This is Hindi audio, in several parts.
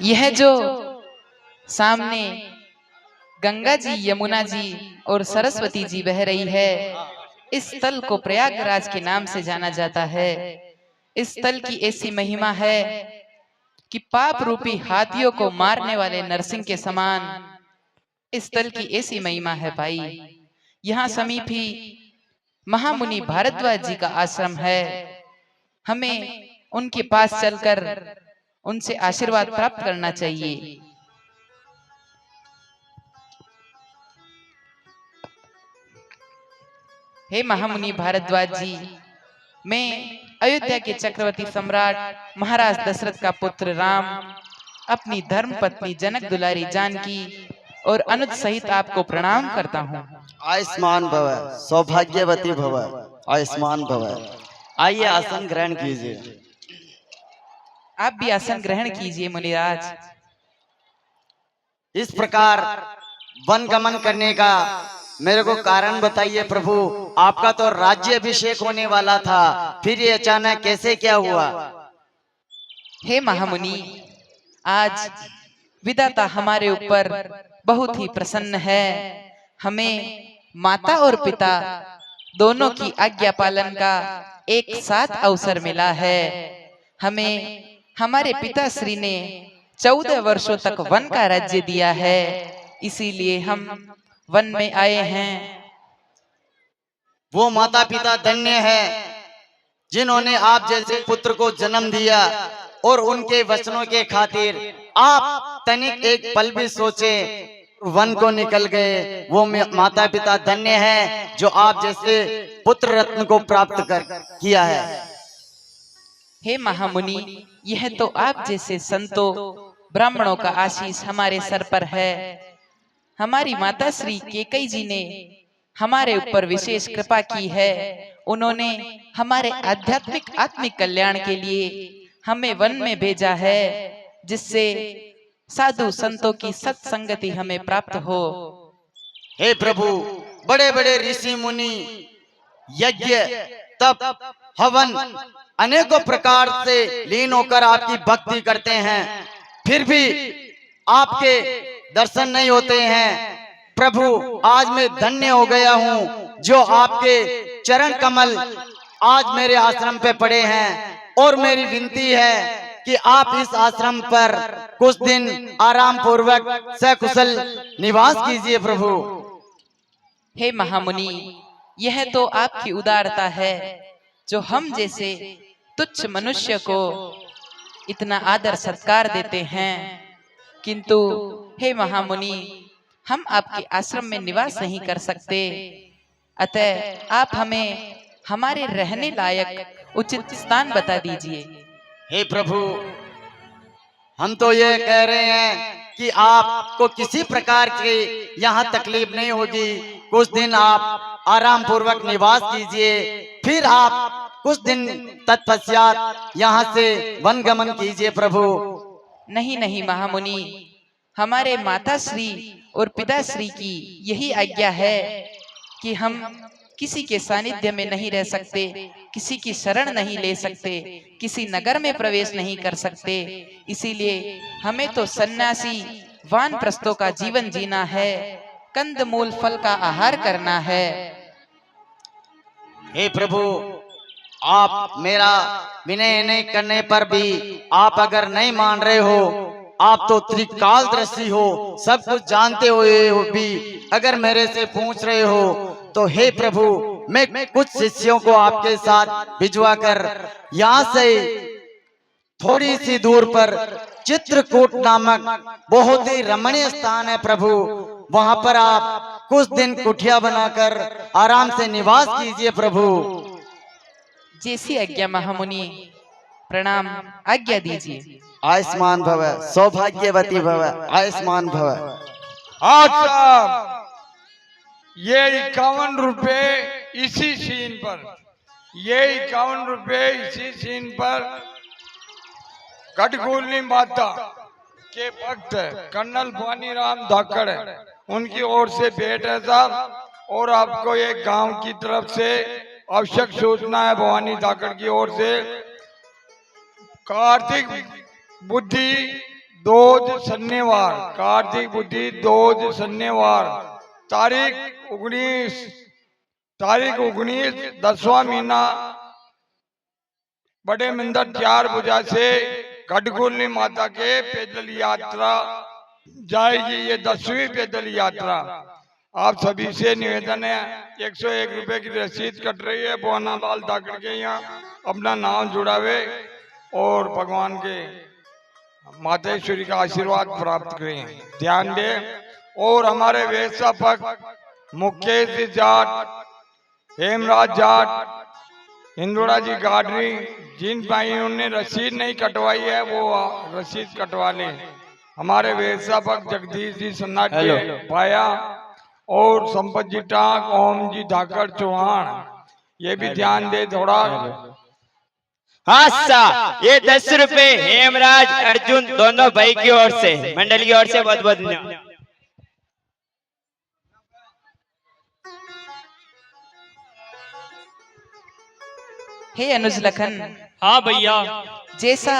यह जो सामने गंगा जी, यमुना जी और सरस्वती जी बह रही है, इस स्थल को प्रयागराज के नाम से जाना जाता है। इस स्थल की ऐसी महिमा है कि पाप रूपी हाथियों को मारने वाले नरसिंह के समान इस स्थल की ऐसी महिमा है भाई। यहाँ समीप ही महामुनि भारद्वाज जी का आश्रम है। हमें उनके पास चलकर उनसे आशीर्वाद प्राप्त करना चाहिए। हे महामुनि भारद्वाज जी, मैं अयोध्या के चक्रवर्ती सम्राट महाराज दशरथ का पुत्र राम अपनी धर्म पत्नी जनक दुलारी जानकी और अनुज सहित आपको प्रणाम करता हूँ। आयुष्मान भव, सौभाग्यवती भव, आयुष्मान भव। आइए आसन ग्रहण कीजिए। आप भी आसन ग्रहण कीजिए मुनिराज। इस प्रकार वन गमन करने का मेरे को कारण बताइए प्रभु। आपका तो राज्य अभिषेक होने वाला था, फिर ये अचानक कैसे क्या हुआ? हे महामुनि, आज विधाता हमारे ऊपर बहुत ही प्रसन्न है। हमें माता और पिता दोनों की आज्ञा पालन का एक साथ अवसर मिला है। हमें हमारे पिताश्री ने 14 वर्षों तक वन का राज्य दिया है, इसीलिए हम वन में आए हैं। वो माता पिता धन्य है जिन्होंने आप जैसे पुत्र को जन्म दिया और उनके वचनों के खातिर आप तनिक एक पल भी सोचे वन को निकल गए। वो माता पिता धन्य है जो आप जैसे पुत्र रत्न को प्राप्त कर किया है। हे महामुनि, यह तो आप जैसे संतों ब्राह्मणों का आशीष हमारे सर पर है। हमारी माता श्री केकई जी ने हमारे ऊपर विशेष कृपा की है। उन्होंने हमारे आध्यात्मिक आत्मिक कल्याण के लिए हमें वन में भेजा है, जिससे साधु संतों की सत्संगति हमें प्राप्त हो। हे प्रभु, बड़े बड़े ऋषि मुनि यज्ञ तप हवन अनेकों प्रकार से लीन होकर आपकी भक्ति करते हैं, फिर भी आपके दर्शन नहीं होते हैं। प्रभु, आज मैं धन्य हो गया हूँ जो आपके चरण कमल आज मेरे आश्रम पे पड़े हैं। और मेरी विनती है कि आप इस आश्रम पर कुछ दिन आराम पूर्वक सकुशल निवास कीजिए प्रभु। हे महामुनि, यह तो आपकी उदारता है जो हम जैसे तुच्छ मनुष्य को इतना आदर सत्कार देते हैं। किंतु हे महामुनि, हम आपके आश्रम में निवास नहीं कर सकते, अतः आप हमें हमारे रहने लायक उचित स्थान बता दीजिए। हे प्रभु, हम तो ये कह रहे हैं कि आपको किसी प्रकार की यहाँ तकलीफ नहीं होगी। कुछ दिन आप आराम पूर्वक निवास कीजिए, फिर आप कुछ दिन तत्पश्चात यहाँ से वन गमन कीजिए प्रभु। नहीं नहीं महामुनि, हमारे माता श्री और पिताश्री की यही आज्ञा है कि हम किसी के सानिध्य में नहीं रह सकते, किसी की शरण नहीं ले सकते, किसी नगर में प्रवेश नहीं कर सकते। इसीलिए हमें तो सन्यासी वानप्रस्थों का जीवन जीना है, कंद मूल फल का आहार करना है। हे प्रभु, आप मेरा विनय नहीं करने पर भी आप अगर नहीं मान रहे हो, आप तो त्रिकालदर्शी हो, सब कुछ जानते हुए हो भी अगर मेरे से पूछ रहे हो, तो हे प्रभु, मैं कुछ शिष्यों को आपके साथ भिजवा कर यहाँ से थोड़ी सी दूर पर चित्रकूट नामक बहुत ही रमणीय स्थान है प्रभु, वहां पर आप कुछ दिन कुटिया बनाकर आराम से निवास कीजिए प्रभु। जैसी आज्ञा महामुनि, प्रणाम, आज्ञा दीजिए। आयुष्मान भव, सौभाग्यवती भव, आयुष्मान भव। अच्छा, ये 51 रुपए इसी सीन पर, ये 51 रुपए इसी सीन पर कटगुल्ली माता के भक्त कर्नल भवानीराम धाकड़ उनकी ओर से भेंट है साहब। और आपको एक गांव की तरफ से आवश्यक सूचना है भवानी धाकड़ की ओर से। कार्तिक बुद्धि दोज शनिवार, कार्तिक बुद्धि दोज शनिवार, तारीख 19 10वां महीना, बड़े मंदिर 4 बजा से गढ़गुलनी माता के पैदल यात्रा जाएगी। ये 10वीं पैदल यात्रा। आप सभी से निवेदन है, 101 रुपए की रसीद कट रही है। बोना लाल धाकड़ के यहाँ अपना नाम जुड़ावे और भगवान के मातेश्वरी का आशीर्वाद प्राप्त करें। ध्यान दें। और हमारे व्यवस्थापक मुकेश जाट, हेमराज जाट, हिंदुड़ा जी गाडरी, जिन भाइयों ने रसीद नहीं कटवाई है वो रसीद कटवा लें। हमारे व्यवस्थापक जगदीश जी सन्नाटी पाया और संपत जी टाक, ओम जी धाकड़ चौहान, ये भी ध्यान दे थोड़ा। हाँ सा, ये 10 रुपए हेमराज अर्जुन दोनों भाई की ओर से, मंडल की ओर से बहुत बहुत धन्यवाद। हे अनुज लखन, हाँ भैया। जैसा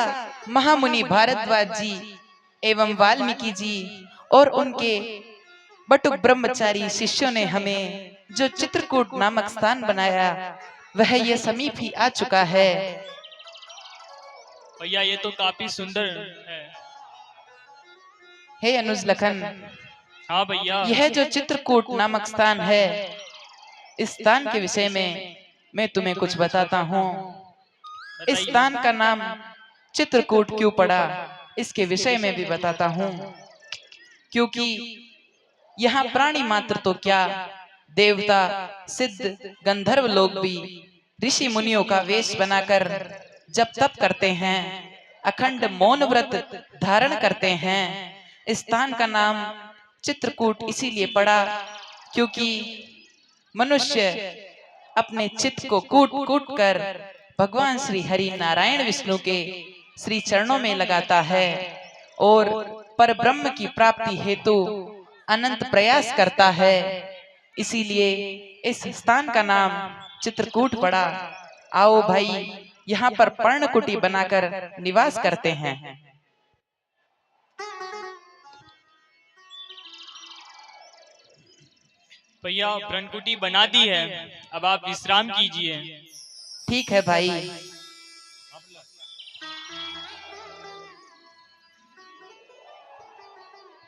महामुनि भारद्वाज जी एवं वाल्मीकि जी और उनके बटुक ब्रह्मचारी शिष्यों ने हमें जो चित्रकूट नामक स्थान बनाया, वह ये समीप ही आ चुका है। भैया ये तो काफी सुंदर है। हे अनुज लखन, हाँ भैया। यह जो चित्रकूट नामक स्थान है, इस स्थान के विषय में मैं तुम्हें कुछ बताता हूँ। इस स्थान का नाम चित्रकूट क्यों पड़ा, इसके विषय में भी बताता हूँ। क्योंकि यहाँ प्राणी मात्र तो क्या, देवता, सिद्ध, गंधर्व लोग भी ऋषि मुनियों का वेश बनाकर जप तप करते हैं, अखंड मौन व्रत धारण करते हैं। इस स्थान का नाम चित्रकूट इसीलिए पड़ा क्योंकि मनुष्य अपने चित्त को कूट कूट कर भगवान श्री हरि नारायण विष्णु के श्री चरणों में लगाता है और पर ब्रह्म की प्राप्ति हेतु अनंत प्रयास करता है। इसीलिए इस स्थान का नाम चित्रकूट पड़ा। आओ भाई, यहाँ पर पर्णकुटी बनाकर निवास करते हैं। भैया ब्रह्मकुटी बना दी है, अब आप विश्राम कीजिए। ठीक है भाई।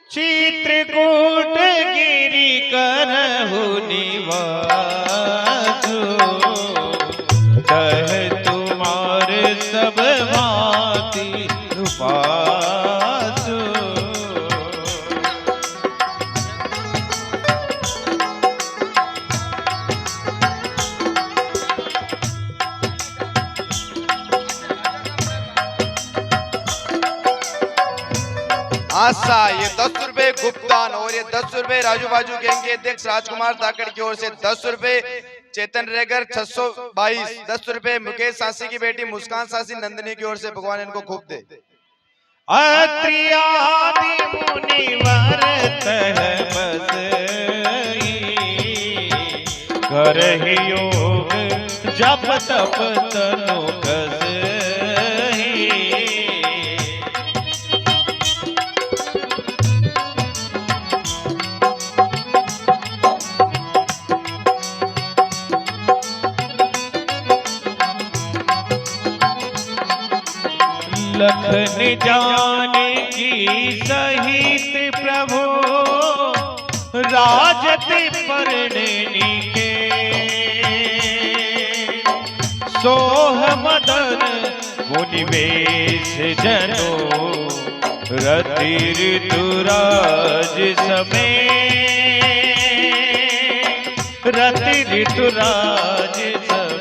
चित्रकूट गिरि करहु निवासु, कह तुम्हार सब भांति रूपासु। आशा ये 10 रुपए गुप्तान और ये 10 रुपए राजू बाजू गैंग के अध्यक्ष राजकुमार धाकड़ की ओर से 10 रुपए चेतन रेगर 622, 10 रुपए मुकेश सासी की बेटी मुस्कान सासी नंदिनी की ओर से। भगवान इनको खूब दे। अत्रि आदि मुनिवर तह बसई, करहि योग जप तप तनु कसई। लखन जानकी सहित प्रभु, राजत परनेनी के। सोह मदन मुनिवेश जनो, रति ऋतुराज समय। रति ऋतुराज समय।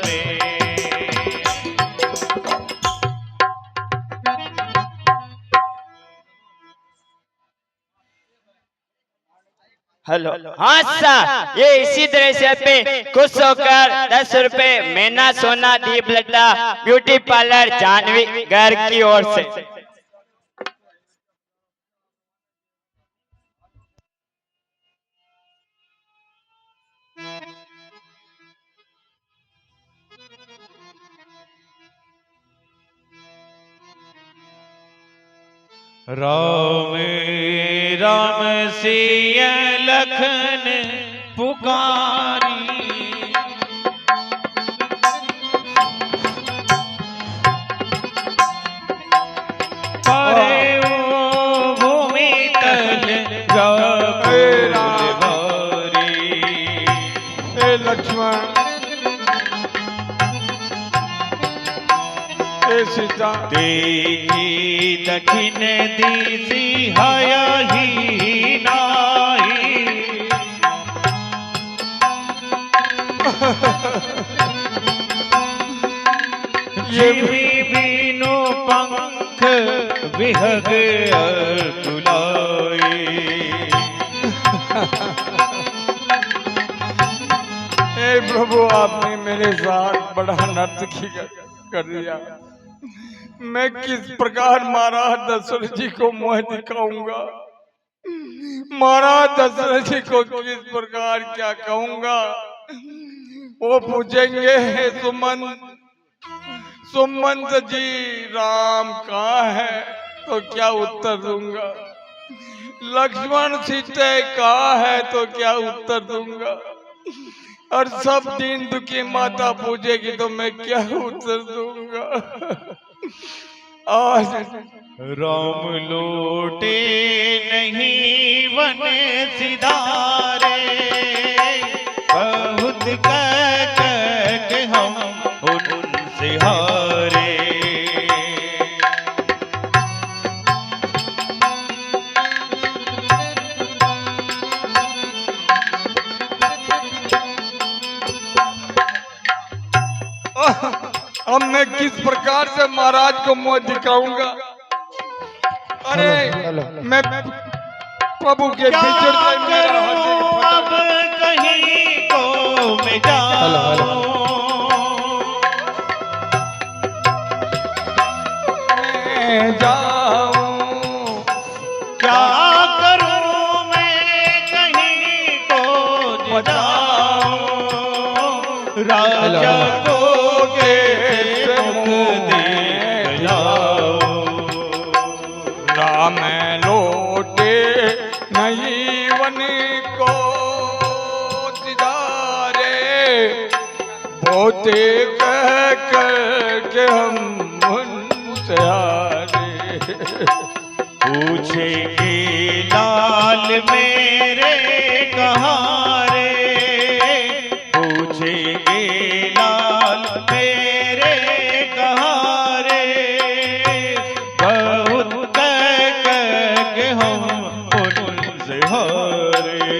हेलो। हाँ सा, ये इसी तरह से पे खुश होकर 10 रुपए मैना सोना दीप लड्डा ब्यूटी पार्लर जानवी घर की ओर से। राम राम सिया लखन पुकारी, परे वो भूमि तल राम भारी। हे लक्ष्मण, हे सीता, देखी दक्षिण दिशि हया ही नाही, जीवी बीनु पंख विहग अकुलाए। हे प्रभु, आपने मेरे साथ बड़ा नर्तकी कर दिया। मैं किस प्रकार महाराज दशरथ जी को मुँह दिखाऊंगा, महाराज दशरथ जी को किस प्रकार क्या कहूंगा। वो पूछेंगे, हे सुमंत जी राम कहाँ है, तो क्या उत्तर दूंगा। लक्ष्मण सीते कहाँ है, तो क्या उत्तर दूंगा। और सब दिन दुखी माता पूछेगी तो मैं क्या उत्तर दूंगा। आज राम लौटे नहीं वन सिधारे, बहुत कह के हम उनसे हारे। अब मैं किस प्रकार से महाराज को मुँह दिखाऊंगा। अरे मैं प्रभु के बिछड़ से मेरा अब कहीं को मैं जाऊं, जाऊं, क्या करूं मैं कहीं को जाऊं, राजा को राम लौटे नहीं वन को सिधारे, बहुते कह कर के हम उनसे हारे। पूछेंगे लाल मेरे कहाँ रे, पूछेंगे लाल मेरे कहाँ रे, बहुत कह के हम उनसे हारे।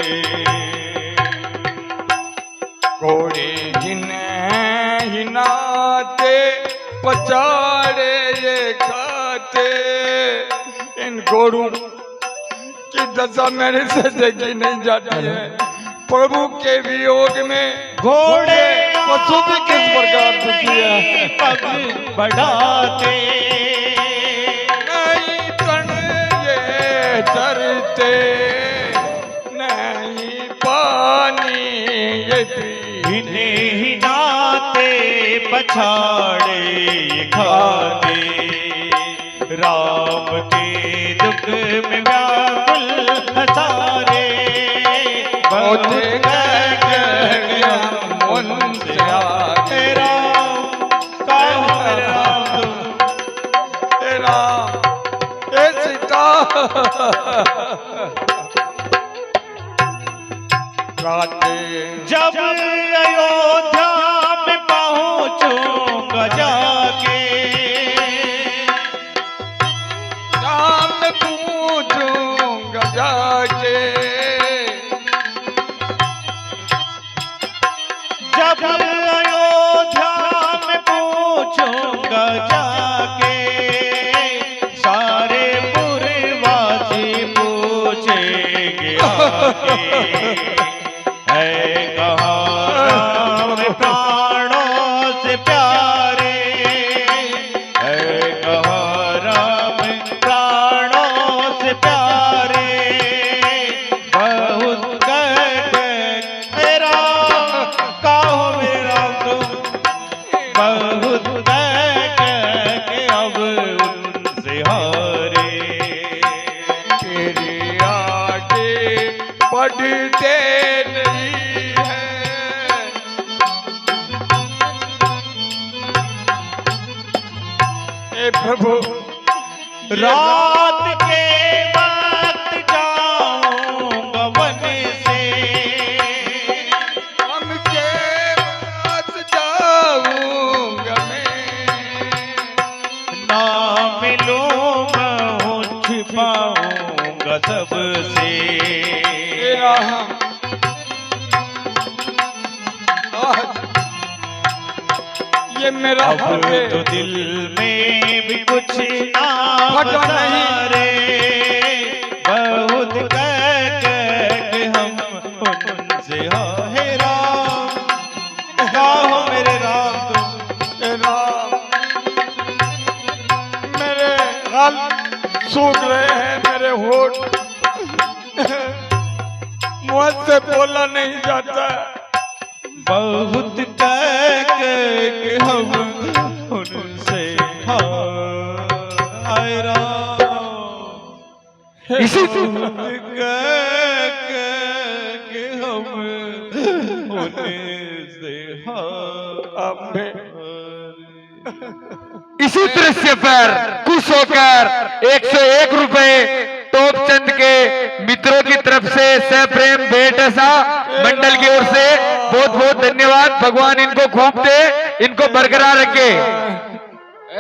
घोड़े हिनाते पचाड़े ये खाते, इन घोड़ों की दशा मेरे से देखी नहीं जाती है। प्रभु के वियोग में घोड़े पशु भी किस प्रकार दुखी है। पग बढ़ाते नहीं तन ये चरते, नहीं पानी ये पीते, ही नाते पछाड़े ये खाते, राम के दुख में व्याकुल हसारे, बहुत कह हम उनसे हारे। राम राम हे सीता, जब अयोध्या में पहुंचूंगा जाके, राम पूछूंगा जाके, जब अयोध्या में पूछूंगा जाके, सारे पुरवासी पूछेंगे आके, है कहाँ राम प्राणों से प्यारे, है कहाँ राम प्राणों से प्यारे, बहुत मेरा कहो मेरा तुम, बहुत के अब उनसे हारे। मेरे आगे बढ़ते नहीं है। हे प्रभु रात के वक्त जाऊंगा वन से, हम के पास जाऊंगा मैं, ना मिलूंगा छिपाऊंगा सबसे। तेरा हम ये मेरा अब हक है। तो दिल में भी कुछ ना फटा बचा नहीं। रे, बहुत कह के हम उनसे हे राम, हो मेरे राम तुम। हे राम, मेरे गाल सूख रहे हैं, मेरे होठ मुझसे बोला नहीं जाता। बहुत कह के हम उनसे हाय राम, इसी बहुत कह के हम उनसे अब मैं इसी दृश्य पर खुश होकर 101 रुपए टोपचंद के मित्रों की तरफ से सप्रेम भेंट ऐसा मंडल की ओर से बहुत बहुत धन्यवाद। भगवान इनको खूब दे, इनको बरकरार रखे।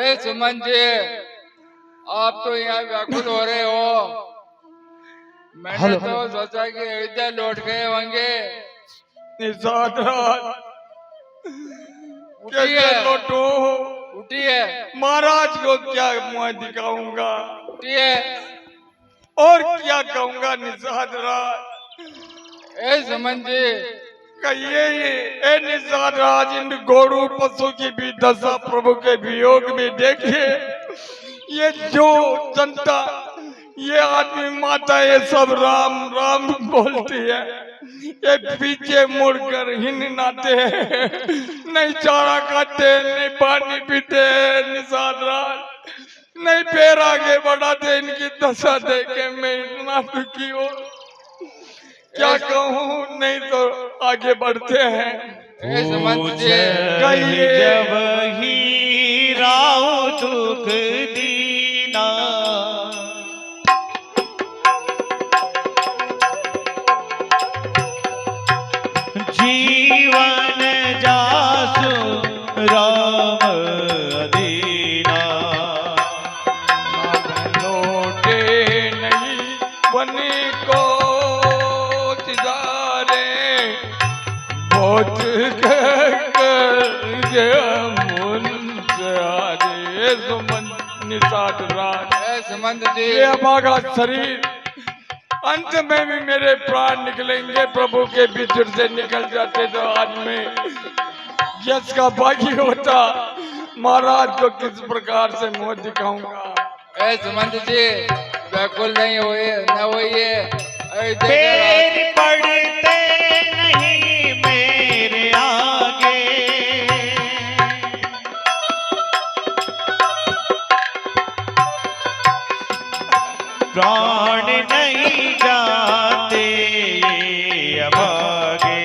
ए सुमन जी, आप तो यहाँ व्याकुल हो रहे हो। मैंने तो सोचा कि अयोध्या लौट गए होंगे। कैसे लौटो? उठिए। महाराज को क्या मुँह दिखाऊंगा? उठिए। और क्या कहूंगा निषाद राज? ए सुमन जी, कहिए ए निषाद राज, इन गोरू पशु की भी दशा प्रभु के वियोग में देखिए। ये जो जनता, ये आदमी माता, ये सब राम राम बोलती है, ये पीछे मुड़कर हिननाते हैं, नहीं चारा खाते, नहीं पानी पीते, निषाद राज नहीं पैर आगे बढ़ाते। इनकी दशा देखे मैं इतना दुखी हूँ, क्या कहूँ, नहीं तो आगे बढ़ते हैं। जब ही राव दुख दीना, जीवन जासु राम अधीना, लौटे नहीं बनी को सिधारे, बहुत निषाद राज, ये हमारा शरीर अंत में भी मेरे प्राण निकलेंगे, प्रभु के भीतर से निकल जाते तो आज मैं यश का बागी होता। महाराज को किस प्रकार से मुंह दिखाऊंगा? ए सुमंत जी, व्याकुल नहीं होइए, न होइए। पैर पड़ते नहीं मेरे आगे, प्राण नहीं जाते अब आगे।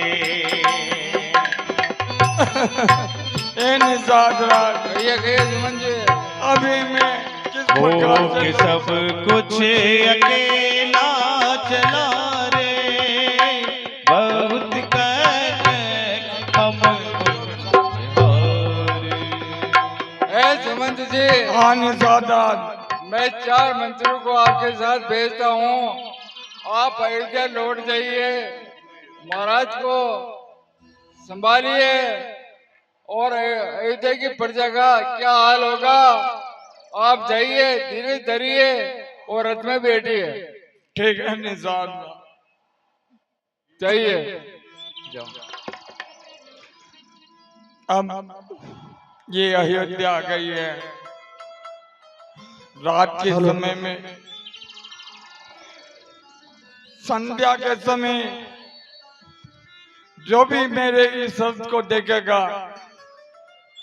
ए निषाद राज, ये सुमन जी, अभी मैं किस प्रकार से सब कुछ अकेला चला रे, बहुत हम ए सुमंत जी, हाँ निषाद राज, मैं 4 मंत्रियों को आपके साथ भेजता हूँ, आप अयोध्या लौट जाइए, महाराज को संभालिए, और अयोध्या की प्रजा का क्या हाल होगा, आप जाइए, धीरे धरिए और रथ में बैठिए। ठीक है निषाद, जाइए। अब ये अयोध्या आ गई है, रात के समय में, संध्या के समय जो भी मेरे इस शब्द को देखेगा